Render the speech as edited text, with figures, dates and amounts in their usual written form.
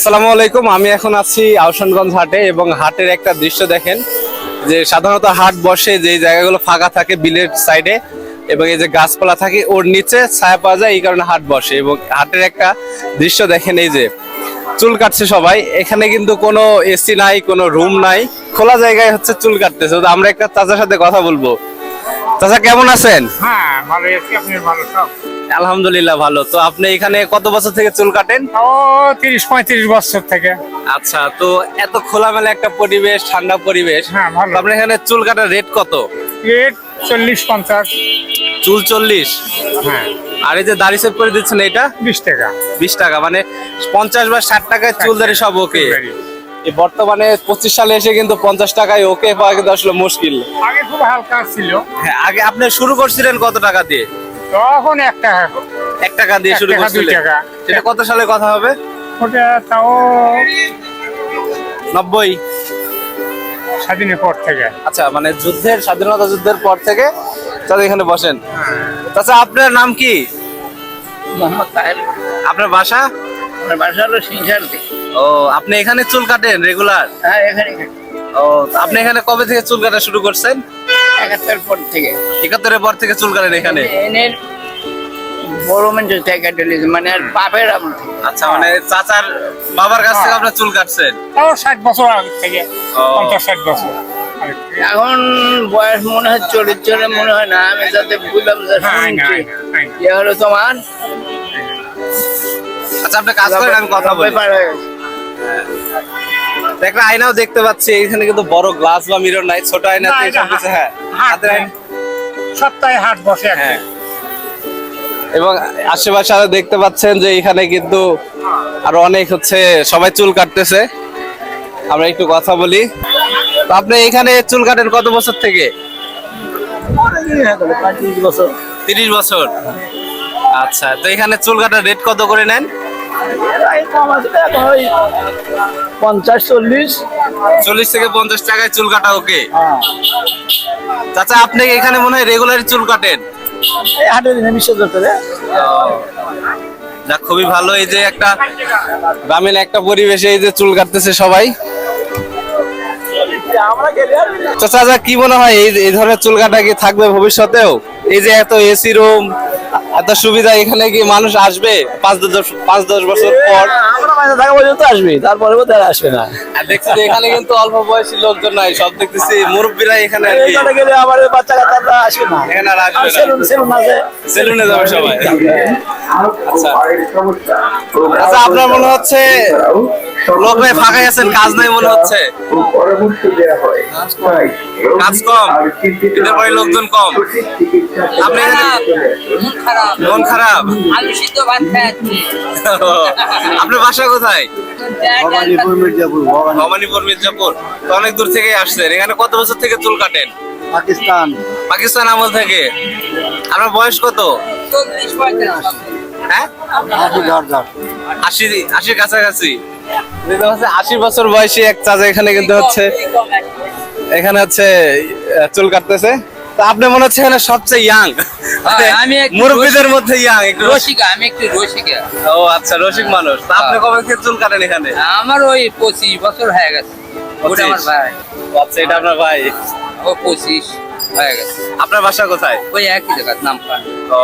আসসালামু আলাইকুম। আমি এখন আছি আহসানগঞ্জ হাটে এবং হাটের একটা দৃশ্য দেখেন যে সাধারণত হাট বসে যে জায়গাগুলো ফাঁকা থাকে বিলের সাইডে এবং এই যে গাছপালা থাকে ওর নিচে ছায়া পাওয়া যায়, এই কারণে হাট বসে। এবং হাটের একটা দৃশ্য দেখেন, এই যে চুল কাটছে সবাই। এখানে কিন্তু কোনো এসি নাই, কোনো রুম নাই, খোলা জায়গায় হচ্ছে চুল কাটতেছে। তো আমরা একটা চাচার সাথে কথা বলবো। চাচা কেমন আছেন? হ্যাঁ, ভালো আছি। আপনি ভালো সব? আলহামদুলিল্লাহ ভালো। তো আপনি এখানে কত বছর থেকে চুল কাটেন? ও 30-35 বছর থেকে। আচ্ছা, তো এত খোলামেলা একটা পরিবেশ, ঠান্ডা পরিবেশ, হ্যাঁ, ভালো। তো আপনার এখানে চুল কাটার রেট কত? রেট 40-50। চুল 40? হ্যাঁ, আর এই যে দাড়ি সেভ করে দিচ্ছেন এটা 20 টাকা। 20 টাকা, মানে 50 বা 60 টাকায় চুল দাড়ি সব ওকে। এই বর্তমানে 25 সালে এসে কিন্তু 50 টাকায় ওকে পাওয়া কিন্তু আসলে মুশকিল। আগে খুব হালকা ছিল। হ্যাঁ, আগে আপনি শুরু করছিলেন কত টাকা দিয়ে? তখন 1 টাকা। 1 টাকা দিয়ে শুরু 1 টাকা, 2 করছিলেন। টাকা। সেটা কত সালে কথা হবে? ওটা তাও 90 স্বাধীনের পর থেকে। আচ্ছা, মানে স্বাধীনতা যুদ্ধের পর থেকে তাহলে এখানে বসেন। আচ্ছা, আপনার নাম কি? মোহাম্মদ তাহের। আপনার বাসা? আমার বাসা হলো সিংহারতে। ও, আপনি এখানে চুল কাটেন রেগুলার? হ্যাঁ, এখানে ও, আপনি এখানে কবে থেকে চুল কাটা শুরু করছেন? 71 পর থেকে। 71-এর পর থেকে চুল কাটেন এখানে? এনের বড় মানুষের জায়গা ডেলিজ মানে আর বাপের আমল থেকে। আচ্ছা, মানে চাচার বাবার কাছ থেকে আপনার চুল কাটছেন? তাও 60 বছর আগে থেকে। ও। 50-60 বছর। এখন বয়স মনে হয় 40 মনে হয় না। আমি যাতে বুঝলাম যে হ্যাঁ, শুনছি। হ্যাঁ। ইয়ে হলো তোমার আচ্ছা, আপনি কাজ করেন, আমি কথা বলি। ব্যাপার হয়ে গেছে। একটা আয়নাও দেখতে পাচ্ছি এখানে, কিন্তু বড় গ্লাস বা মিরর নাই, ছোট আয়নাতে না, এটা সব কিছু। হ্যাঁ, হাট হাতের আয়না। সপ্তাহে হাট বসে একটা। হ্যাঁ, এবং আশেপাশে আরো দেখতে পাচ্ছেন যে এখানে কিন্তু আরো অনেক হচ্ছে সবাই চুল কাটতেছে। আমরা একটু কথা বলি। তো আপনি এখানে চুল কাটেন কত বছর থেকে? 35 বছর। 30 বছর। আচ্ছা, তো এখানে চুল কাটার রেট কত করে নেন? কম আছে এখন ওই 50-40। 40 থেকে 50 টাকায় চুল কাটা ওকে। চাচা, আপনি এখানে মনে হয় রেগুলারই চুল কাটেন? এই হাটের নিমিষের ভিতরে। যা, খুবই ভালো। এই যে একটা গ্রামীণ একটা পরিবেশে এই যে চুল কাটতেছে সবাই। আমরা গেলে আর চাচা, কি মনে হয় এই ধরনের চুল কাটা কি থাকবে ভবিষ্যতেও? এই যে এত এসি রুম, এত সুবিধা, এখানে কি মানুষ আসবে 5-10 বছর পর? আমরা মাঝে থাকা পর্যন্ত আসবে, তারপরে তারা আসবে না। আর দেখছি যে এখানে কিন্তু অল্প বয়সী লোকজন নাই, সব দেখতেছি মুরব্বীরা এখানে আর কি। এখানে গেলে আমার বাচ্চা কাচ্চারা আসবে না। এখানে আর আসবে না। সেলুন আছে। সেলুনে যাবে সবাই। আচ্ছা, আচ্ছা, আপনার মনে হচ্ছে লোক ভাই ফাঁকাই আছেন, কাজ নাই মনে হচ্ছে? কাজ কম, এদের বাড়ি লোকজন কম। আপনি এখানে মন খারাপ? আলু সিদ্ধ ভাত খাচ্ছি। আপনার বাসা কোথায়? ভবানীপুর, মির্জাপুর। তো অনেক দূর থেকে আসছেন। এখানে কত বছর থেকে চুল কাটেন? পাকিস্তান আমল থেকে। আপনার বয়স কত? 40-45। হ্যাঁ, 80 কাছাকাছি। 80 বছর বয়সী এক চাচা এখানে কিন্তু হচ্ছে চুল কাটতেছে। তো আপনি মনে হচ্ছে এখানে সবচেয়ে ইয়াং, আমি একটু মুরব্বীদের মধ্যে ইয়াং, একটু রসিকা, আমি একটু রসিকা। ও আচ্ছা, রসিক মানুষ। তো আপনি কবে থেকে চুল কাটেন এখানে? আমার ওই 25 বছর হয়ে গেছে। ওটা আমার ভাই। আচ্ছা, এটা আপনার ভাই। ও 25 হয়ে গেছে। আপনার বাসা কোথায়? ওই একই জায়গা নাম পান। ও,